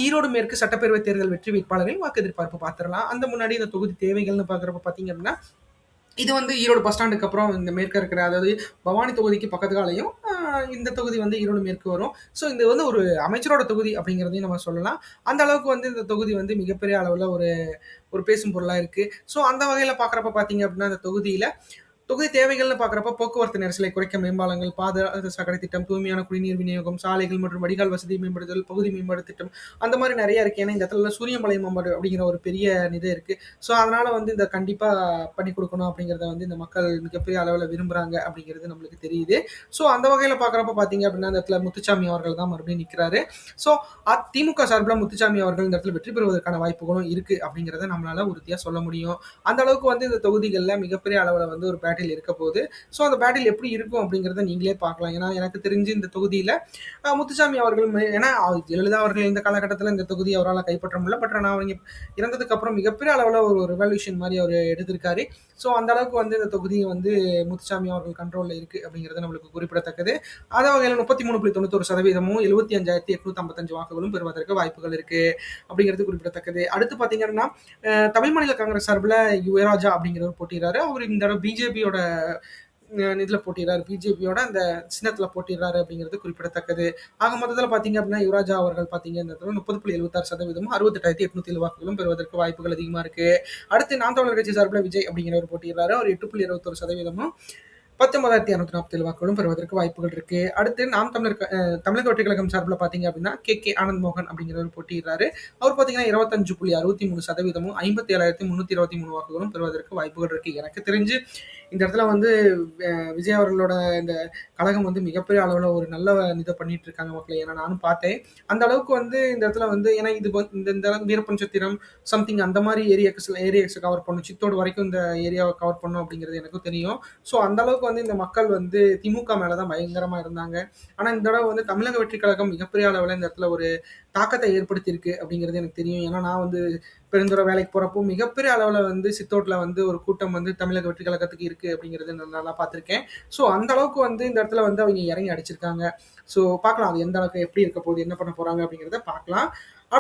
ஈரோடு மேற்கு சட்டப்பேரவை தேர்தல் வெற்றி வேட்பாளர்கள் வாக்கு எதிர்பார்ப்பு பார்த்துடலாம். அந்த முன்னாடி இந்த தொகுதி தேவைகள்னு பார்க்குறப்ப பார்த்தீங்க அப்படின்னா, இது வந்து ஈரோடு பஸ் ஸ்டாண்டுக்கு அப்புறம் இந்த மேற்க இருக்கிற அதாவது பவானி தொகுதிக்கு பக்கத்துகாலையும் இந்த தொகுதி வந்து ஈரோடு மேற்கு வரும். ஸோ இது வந்து ஒரு அமைச்சரோட தொகுதி அப்படிங்கிறதையும் நம்ம சொல்லலாம். அந்த அளவுக்கு வந்து இந்த தொகுதி வந்து மிகப்பெரிய அளவுல ஒரு ஒரு பேசும் பொருளா இருக்கு. ஸோ அந்த வகையில பார்க்குறப்ப பார்த்தீங்க அப்படின்னா, அந்த தொகுதியில தொகுதி தேவைகள்னு பார்க்குறப்ப போக்குவரத்து நெரிசலை குறைக்க மேம்பாலங்கள், பாத சாக்கடை திட்டம், தூய்மையான குடிநீர் விநியோகம், சாலைகள் மற்றும் வடிகால் வசதி மேம்படுதல், பகுதி மேம்பாடு திட்டம் அந்த மாதிரி நெறைய இருக்கு. ஏன்னா இந்த இடத்துல சூரியமலை மாநாடு அப்படிங்கிற ஒரு பெரிய இது இருக்கு. ஸோ அதனால வந்து இந்த கண்டிப்பா பண்ணி குடுக்கணும் அப்படிங்கிறத வந்து இந்த மக்கள் மிகப்பெரிய அளவுல விரும்புறாங்க அப்படிங்கிறது நம்மளுக்கு தெரியுது. ஸோ அந்த வகையில பார்க்குறப்ப பார்த்தீங்க அப்படின்னா, இந்த இடத்துல முத்துச்சாமி அவர்கள் தான் மறுபடியும் நிக்கிறாரு. ஸோ திமுக சார்புல முத்துச்சாமி அவர்கள் இந்த இடத்துல வெற்றி பெறுவதற்கான வாய்ப்புகளும் இருக்கு அப்படிங்கிறத நம்மளால உறுதியா சொல்ல முடியும். அந்த அளவுக்கு வந்து இந்த தொகுதிகள்ல மிகப்பெரிய அளவுல வந்து ஒரு பேட்டில் இருக்க போகுது. ஸோ அந்த பேட்டில் எப்படி இருக்கும் அப்படிங்கிறத நீங்களே பார்க்கலாம். ஏன்னா எனக்கு தெரிஞ்சு இந்த தொகுதியில முத்துசாமி அவர்கள் ஏன்னா ஜெயலலிதா அவர்கள் இந்த காலகட்டத்தில் இந்த தொகுதி அவரால் கைப்பற்ற முடியல. பட் ஆனால் அவங்க இறந்ததுக்கு அப்புறம் மிகப்பெரிய அளவில் ஒரு ரெவல்யூஷன் மாதிரி அவர் எடுத்திருக்காரு. ஸோ அந்த அளவுக்கு வந்து இந்த தொகுதி வந்து முத்துசாமி அவர்கள் கண்ட்ரோலில் இருக்கு அப்படிங்கிறது நம்மளுக்கு குறிப்பிடத்தக்கது. அதே வகையில் 33.91% 75,855 வாக்குகளும் பெறுவதற்கு வாய்ப்புகள் இருக்கு அப்படிங்கிறது குறிப்பிடத்தக்கது. அடுத்து பார்த்தீங்கன்னா தமிழ் மாநில காங்கிரஸ் சார்பில் யுவராஜா அப்படிங்கிறவர் போட்டிடுறாரு. அவர் இந்த தடவை பிஜேபியோட இதுல போட்டிடுறாரு. பிஜேபியோட அந்த சின்னத்துல போட்டிடுறாரு அப்படிங்கிறது குறிப்பிடத்தக்கது. ஆக மொத்தத்தில் பார்த்தீங்க அப்படின்னா யுவராஜா அவர்கள் பார்த்தீங்க இந்த 30.76% 68,807 வாக்குகளும் பெறுவதற்கு வாய்ப்புகள் அதிகமா இருக்கு. அடுத்து நாம் தமிழர் கட்சி சார்பில் விஜய் அப்படிங்கிறவர் போட்டிடுறாரு. அவர் 8.21% 19,247 வாக்குகளும் பெறுவதற்கு வாய்ப்புகள் இருக்கு. அடுத்து நாம் தமிழக வெற்றி கழகம் சார்பில் பார்த்தீங்க அப்படின்னா கே ஆனந்த் மோகன் அப்படிங்கிறவர் போட்டியிடுறாரு. அவர் பார்த்தீங்கன்னா 25.63% 57,323 வாக்குகளும் பெறுவதற்கு வாய்ப்புகள் இருக்கு. எனக்கு தெரிஞ்சு இந்த இடத்துல வந்து விஜய் அவர்களோட இந்த கழகம் வந்து மிகப்பெரிய அளவில் ஒரு நல்ல இதை பண்ணிட்டு இருக்காங்க மக்களை. ஏன்னா நானும் பார்த்தேன். அந்த அளவுக்கு வந்து இந்த இடத்துல வந்து ஏன்னா இது இந்த வீரப்பஞ்சத்திரம் சம்திங் அந்த மாதிரி ஏரியாக்ஸ் கவர் பண்ணும். சித்தோடு வரைக்கும் இந்த ஏரியாவை கவர் பண்ணும் அப்படிங்கிறது எனக்கும் தெரியும். ஸோ அந்த அளவுக்கு வந்து இந்த மக்கள் வந்து திமுக மேலதான் பயங்கரமா இருந்தாங்க. ஆனா இந்த தடவை வந்து தமிழக வெற்றி கழகம் மிகப்பெரிய அளவில் இந்த இடத்துல ஒரு தாக்கத்தை ஏற்படுத்தியிருக்கு அப்படிங்கிறது எனக்கு தெரியும். ஏன்னா நான் வந்து பெருந்துறை வேலைக்கு போறப்போ மிகப்பெரிய அளவில் வந்து சித்தோட்ல வந்து ஒரு கூட்டம் வந்து தமிழக வெற்றி கழகத்துக்கு இருக்கு அப்படிங்கிறது நான் நல்லா பார்த்திருக்கேன். ஸோ அந்த அளவுக்கு வந்து இந்த இடத்துல வந்து அவங்க இறங்கி அடிச்சிருக்காங்க. ஸோ பார்க்கலாம் அது எந்த அளவுக்கு எப்படி இருக்க போகுது, என்ன பண்ண போறாங்க அப்படிங்கிறத பார்க்கலாம்.